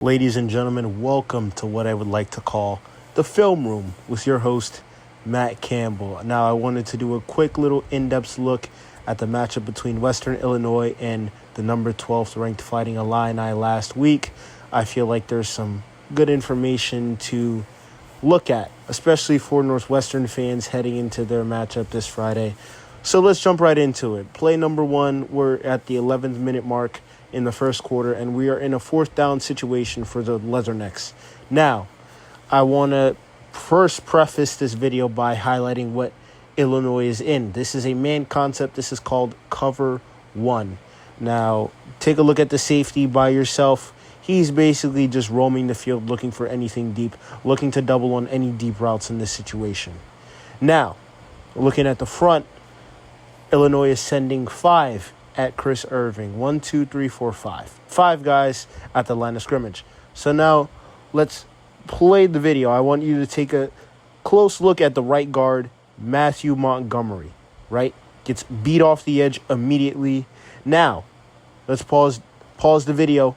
Ladies and gentlemen, welcome to what I would like to call the film room with your host, Matt Campbell. Now, I wanted to do a quick little in-depth look at the matchup between Western Illinois and the number 12th ranked Fighting Illini last week. I feel like there's some good information to look at, especially for Northwestern fans heading into their matchup this Friday. So let's jump right into it. Play number one, we're at the 11th minute mark in the first quarter, and we are in a fourth down situation for the Leathernecks. Now, I want to first preface this video by highlighting what Illinois is in. This is a man concept. This is called cover one. Now, take a look at the safety by yourself. He's basically just roaming the field looking for anything deep, looking to double on any deep routes in this situation. Now, looking at the front, Illinois is sending five at Chris Irving. 1, 2, 3, 4, 5. 5 guys at the line of scrimmage. So now let's play the video. I want you to take a close look at the right guard, Matthew Montgomery, right? Gets beat off the edge immediately. Now, let's pause the video.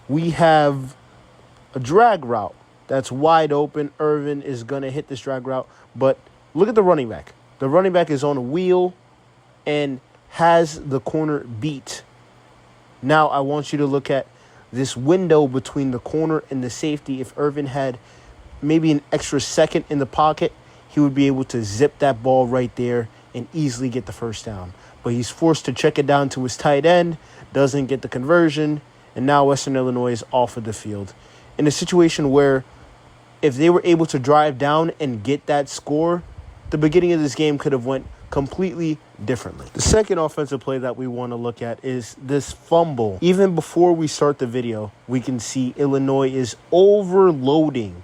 We have a drag route that's wide open. Irvin is going to hit this drag route, but look at the running back. The running back is on a wheel and has the corner beat. Now I want you to look at this window between the corner and the safety. If Irvin had maybe an extra second in the pocket, he would be able to zip that ball right there and easily get the first down. But he's forced to check it down to his tight end, doesn't get the conversion, and now Western Illinois is off of the field. In a situation where if they were able to drive down and get that score, the beginning of this game could have went completely differently. The second offensive play that we want to look at is this fumble. Even before we start the video, we can see Illinois is overloading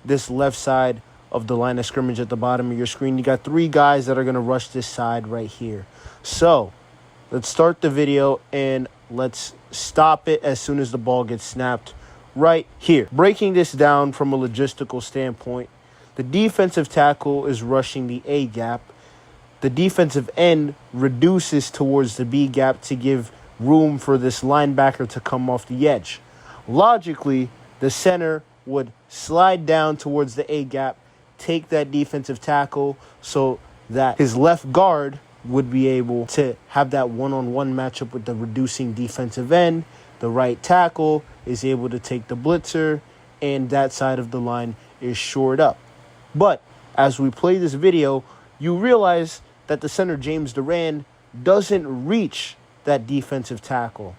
this left side of the line of scrimmage at the bottom of your screen. You got 3 guys that are going to rush this side right here. So let's start the video and let's stop it as soon as the ball gets snapped right here. Breaking this down from a logistical standpoint, the defensive tackle is rushing the A gap. The defensive end reduces towards the B gap to give room for this linebacker to come off the edge. Logically, the center would slide down towards the A gap, take that defensive tackle so that his left guard would be able to have that one-on-one matchup with the reducing defensive end. The right tackle is able to take the blitzer, and that side of the line is shored up. But as we play this video, you realize that the center, James Duran, doesn't reach that defensive tackle.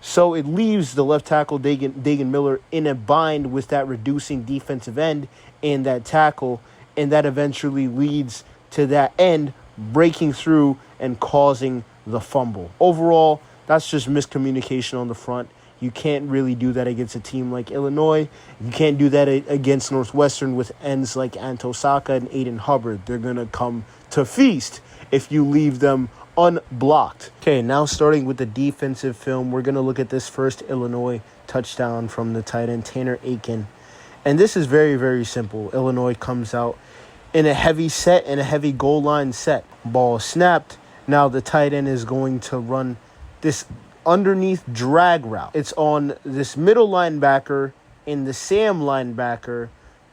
So it leaves the left tackle, Dagan Miller, in a bind with that reducing defensive end and that tackle, and that eventually leads to that end breaking through and causing the fumble. Overall, that's just miscommunication on the front. You can't really do that against a team like Illinois. You can't do that against Northwestern with ends like Anto Saka and Aiden Hubbard. They're going to come to feast if you leave them unblocked. Okay, now starting with the defensive film, we're going to look at this first Illinois touchdown from the tight end, Tanner Aiken. And this is very, very simple. Illinois comes out in a heavy set and a heavy goal line set. Ball snapped. Now the tight end is going to run this underneath drag route. It's on this middle linebacker and the Sam linebacker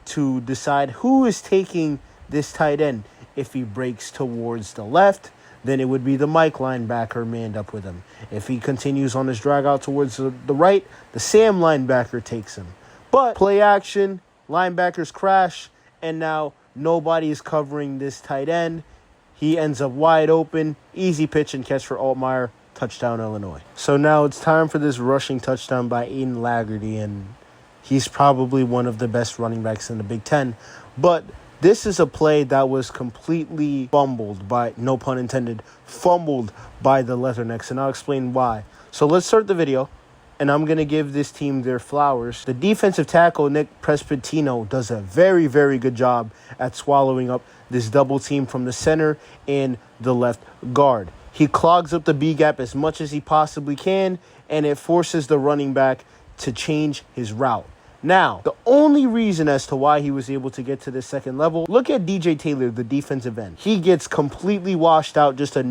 to decide who is taking this tight end. If he breaks towards the left, then it would be the Mike linebacker manned up with him. If he continues on his drag out towards the right, the Sam linebacker takes him. But play action, linebackers crash, and now nobody is covering this tight end. He ends up wide open, easy pitch and catch for Altmaier. Touchdown, Illinois. So now it's time for this rushing touchdown by Aiden Laggerty, and he's probably one of the best running backs in the Big Ten. But this is a play that was completely fumbled by, no pun intended, fumbled by the Leathernecks, and I'll explain why. So let's start the video, and I'm going to give this team their flowers. The defensive tackle, Nick Prespitino, does a very, very good job at swallowing up this double team from the center and the left guard. He clogs up the B gap as much as he possibly can, and it forces the running back to change his route. Now, the only reason as to why he was able to get to the second level, look at DJ Taylor, the defensive end. He gets completely washed out, just a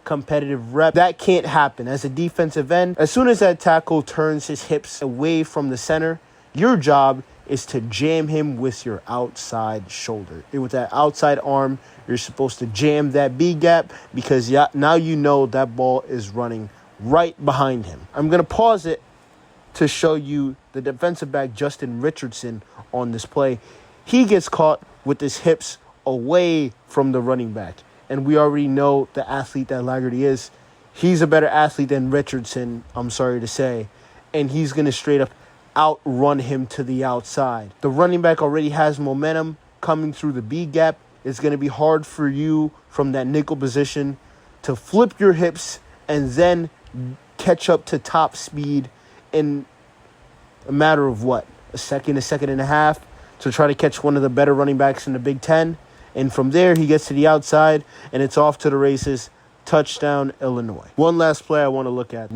competitive rep. That can't happen. As a defensive end, as soon as that tackle turns his hips away from the center, your job is to jam him with your outside shoulder. With that outside arm, you're supposed to jam that B gap because now you know that ball is running right behind him. I'm going to pause it to show you the defensive back, Justin Richardson, on this play. He gets caught with his hips away from the running back. And we already know the athlete that Laggerty is. He's a better athlete than Richardson, I'm sorry to say. And he's going to straight up outrun him to the outside. The running back already has momentum coming through the B gap. It's going to be hard for you from that nickel position to flip your hips and then catch up to top speed in a matter of what? A second and a half to try to catch one of the better running backs in the Big Ten. And from there, he gets to the outside, and it's off to the races. Touchdown, Illinois. One last play I want to look at.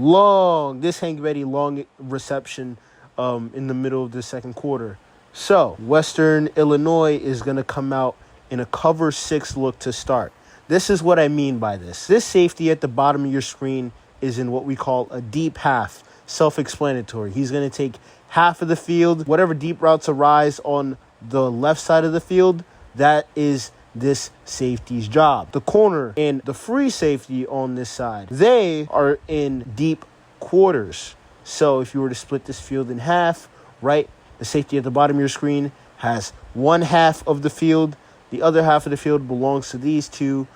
This Hank Betty long reception in the middle of the second quarter. So, Western Illinois is going to come out in a cover 6 look to start. This is what I mean by this. This safety at the bottom of your screen is in what we call a deep half. Self-explanatory. He's going to take half of the field. Whatever deep routes arise on the left side of the field, that is this safety's job. The corner and the free safety on this side, they are in deep quarters. So if you were to split this field in half, right, the safety at the bottom of your screen has one half of the field. The other half of the field belongs to these two.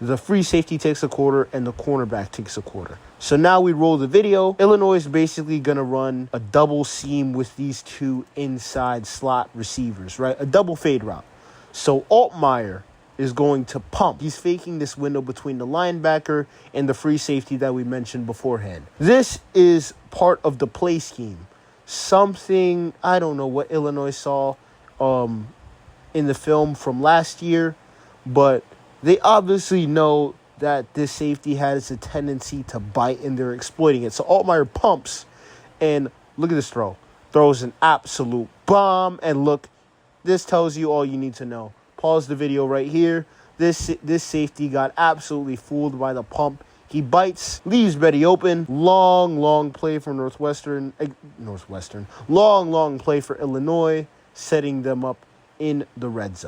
The free safety takes a quarter and the cornerback takes a quarter. So now we roll the video. Illinois is basically going to run a double seam with these two inside slot receivers, right? A double fade route. So Altmaier is going to pump. He's faking this window between the linebacker and the free safety that we mentioned beforehand. This is part of the play scheme. Something, I don't know what Illinois saw in the film from last year, but they obviously know that this safety has a tendency to bite and they're exploiting it. So Altmaier pumps, and look at this throw. Throws an absolute bomb, and look, this tells you all you need to know. Pause the video right here. This safety got absolutely fooled by the pump. He bites, leaves Betty open. Long play for Northwestern. Long play for Illinois, setting them up in the red zone.